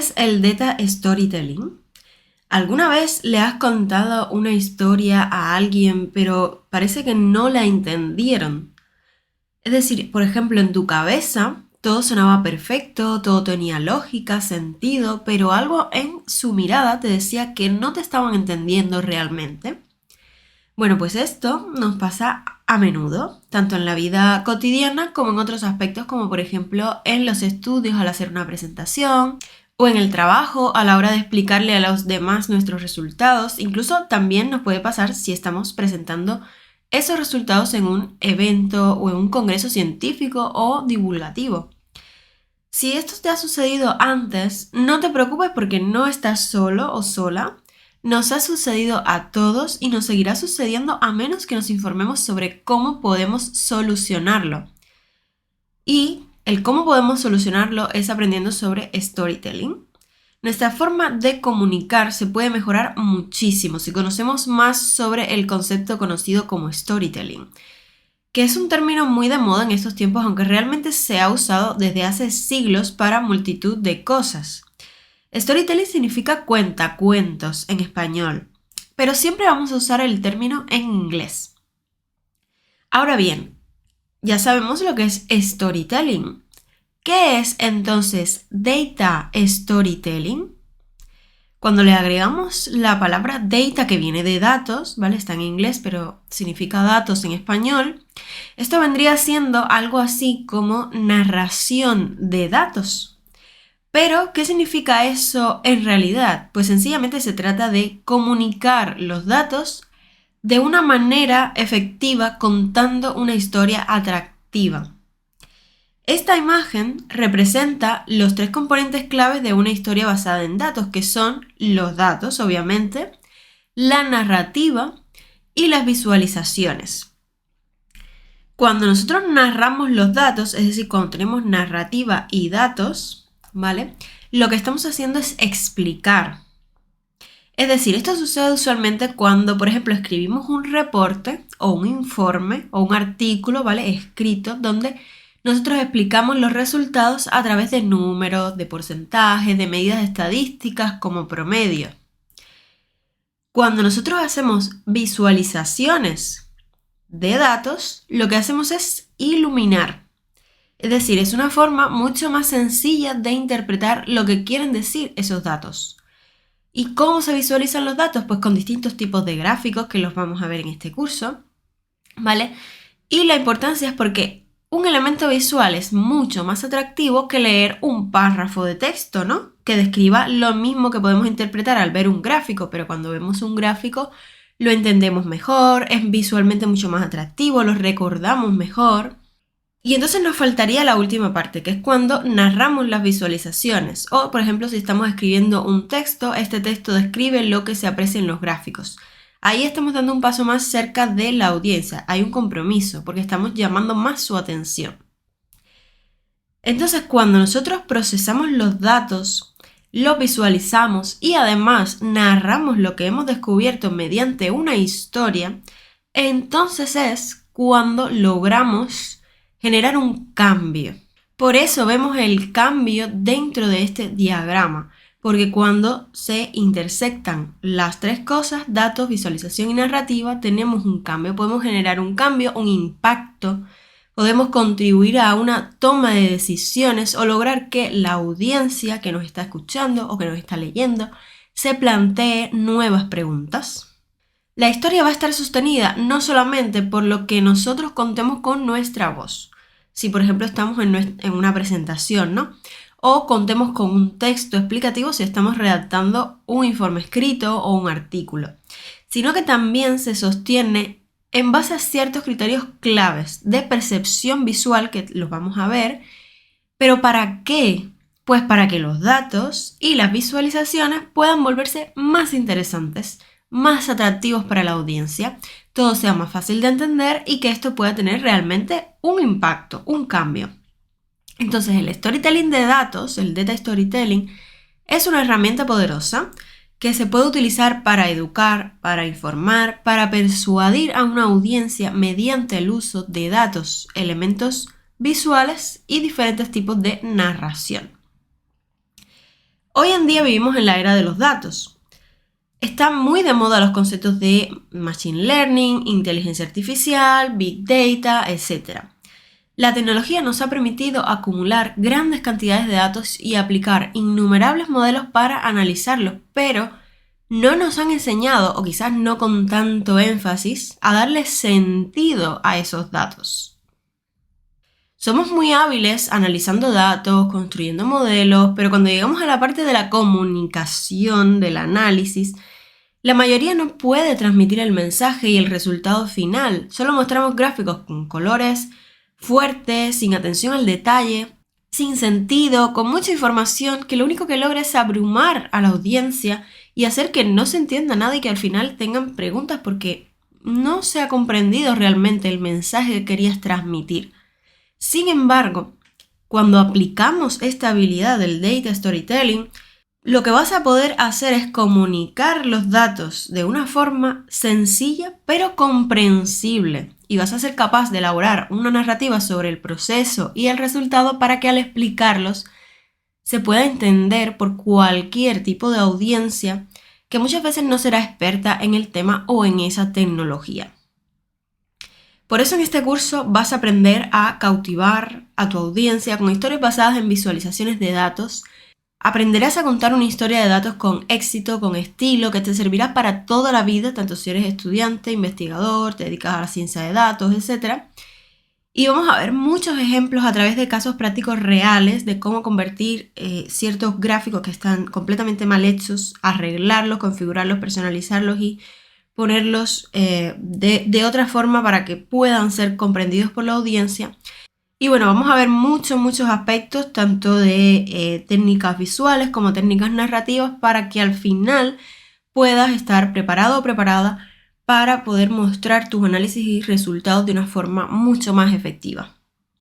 es el data storytelling? ¿Alguna vez le has contado una historia a alguien, pero parece que no la entendieron? Es decir, por ejemplo, en tu cabeza todo sonaba perfecto, todo tenía lógica, sentido, pero algo en su mirada te decía que no te estaban entendiendo realmente. Bueno, pues esto nos pasa a menudo, tanto en la vida cotidiana como en otros aspectos, como por ejemplo en los estudios al hacer una presentación o en el trabajo a la hora de explicarle a los demás nuestros resultados. Incluso también nos puede pasar si estamos presentando esos resultados en un evento o en un congreso científico o divulgativo. Si esto te ha sucedido antes, no te preocupes porque no estás solo o sola. Nos ha sucedido a todos y nos seguirá sucediendo a menos que nos informemos sobre cómo podemos solucionarlo. Y el cómo podemos solucionarlo es aprendiendo sobre storytelling. Nuestra forma de comunicar se puede mejorar muchísimo si conocemos más sobre el concepto conocido como storytelling, que es un término muy de moda en estos tiempos, aunque realmente se ha usado desde hace siglos para multitud de cosas. Storytelling significa cuentacuentos en español, pero siempre vamos a usar el término en inglés. Ahora bien, ya sabemos lo que es storytelling. ¿Qué es entonces data storytelling? Cuando le agregamos la palabra data, que viene de datos, ¿vale? Está en inglés, pero significa datos en español, esto vendría siendo algo así como narración de datos. Pero, ¿qué significa eso en realidad? Pues sencillamente se trata de comunicar los datos de una manera efectiva contando una historia atractiva. Esta imagen representa los tres componentes claves de una historia basada en datos, que son los datos, obviamente, la narrativa y las visualizaciones. Cuando nosotros narramos los datos, es decir, cuando tenemos narrativa y datos, ¿vale? Lo que estamos haciendo es explicar. Es decir, esto sucede usualmente cuando, por ejemplo, escribimos un reporte o un informe o un artículo, ¿vale? Escrito, donde nosotros explicamos los resultados a través de números, de porcentajes, de medidas estadísticas como promedio. Cuando nosotros hacemos visualizaciones de datos, lo que hacemos es iluminar. Es decir, es una forma mucho más sencilla de interpretar lo que quieren decir esos datos. ¿Y cómo se visualizan los datos? Pues con distintos tipos de gráficos que los vamos a ver en este curso, ¿vale? Y la importancia es porque un elemento visual es mucho más atractivo que leer un párrafo de texto, ¿no? Que describa lo mismo que podemos interpretar al ver un gráfico, pero cuando vemos un gráfico lo entendemos mejor, es visualmente mucho más atractivo, lo recordamos mejor. Y entonces nos faltaría la última parte, que es cuando narramos las visualizaciones. O, por ejemplo, si estamos escribiendo un texto, este texto describe lo que se aprecia en los gráficos. Ahí estamos dando un paso más cerca de la audiencia. Hay un compromiso, porque estamos llamando más su atención. Entonces, cuando nosotros procesamos los datos, los visualizamos y además narramos lo que hemos descubierto mediante una historia, entonces es cuando logramos generar un cambio. Por eso vemos el cambio dentro de este diagrama, porque cuando se intersectan las tres cosas, datos, visualización y narrativa, tenemos un cambio. Podemos generar un cambio, un impacto, podemos contribuir a una toma de decisiones o lograr que la audiencia que nos está escuchando o que nos está leyendo se plantee nuevas preguntas. La historia va a estar sostenida no solamente por lo que nosotros contemos con nuestra voz. Si, por ejemplo, estamos en una presentación, ¿no? O contemos con un texto explicativo si estamos redactando un informe escrito o un artículo, sino que también se sostiene en base a ciertos criterios claves de percepción visual que los vamos a ver. ¿Pero para qué? Pues para que los datos y las visualizaciones puedan volverse más interesantes, más atractivos para la audiencia, todo sea más fácil de entender y que esto pueda tener realmente un impacto, un cambio. Entonces, el storytelling de datos, el data storytelling, es una herramienta poderosa que se puede utilizar para educar, para informar, para persuadir a una audiencia mediante el uso de datos, elementos visuales y diferentes tipos de narración. Hoy en día vivimos en la era de los datos. Están muy de moda los conceptos de Machine Learning, inteligencia artificial, Big Data, etc. La tecnología nos ha permitido acumular grandes cantidades de datos y aplicar innumerables modelos para analizarlos, pero no nos han enseñado, o quizás no con tanto énfasis, a darle sentido a esos datos. Somos muy hábiles analizando datos, construyendo modelos, pero cuando llegamos a la parte de la comunicación, del análisis, la mayoría no puede transmitir el mensaje y el resultado final. Solo mostramos gráficos con colores fuertes, sin atención al detalle, sin sentido, con mucha información que lo único que logra es abrumar a la audiencia y hacer que no se entienda nada y que al final tengan preguntas porque no se ha comprendido realmente el mensaje que querías transmitir. Sin embargo, cuando aplicamos esta habilidad del data storytelling, lo que vas a poder hacer es comunicar los datos de una forma sencilla pero comprensible y vas a ser capaz de elaborar una narrativa sobre el proceso y el resultado para que al explicarlos se pueda entender por cualquier tipo de audiencia que muchas veces no será experta en el tema o en esa tecnología. Por eso en este curso vas a aprender a cautivar a tu audiencia con historias basadas en visualizaciones de datos. Aprenderás a contar una historia de datos con éxito, con estilo, que te servirá para toda la vida, tanto si eres estudiante, investigador, te dedicas a la ciencia de datos, etc. Y vamos a ver muchos ejemplos a través de casos prácticos reales de cómo convertir ciertos gráficos que están completamente mal hechos, arreglarlos, configurarlos, personalizarlos y ponerlos de otra forma para que puedan ser comprendidos por la audiencia. Y bueno, vamos a ver muchos aspectos, tanto de técnicas visuales como técnicas narrativas, para que al final puedas estar preparado o preparada para poder mostrar tus análisis y resultados de una forma mucho más efectiva.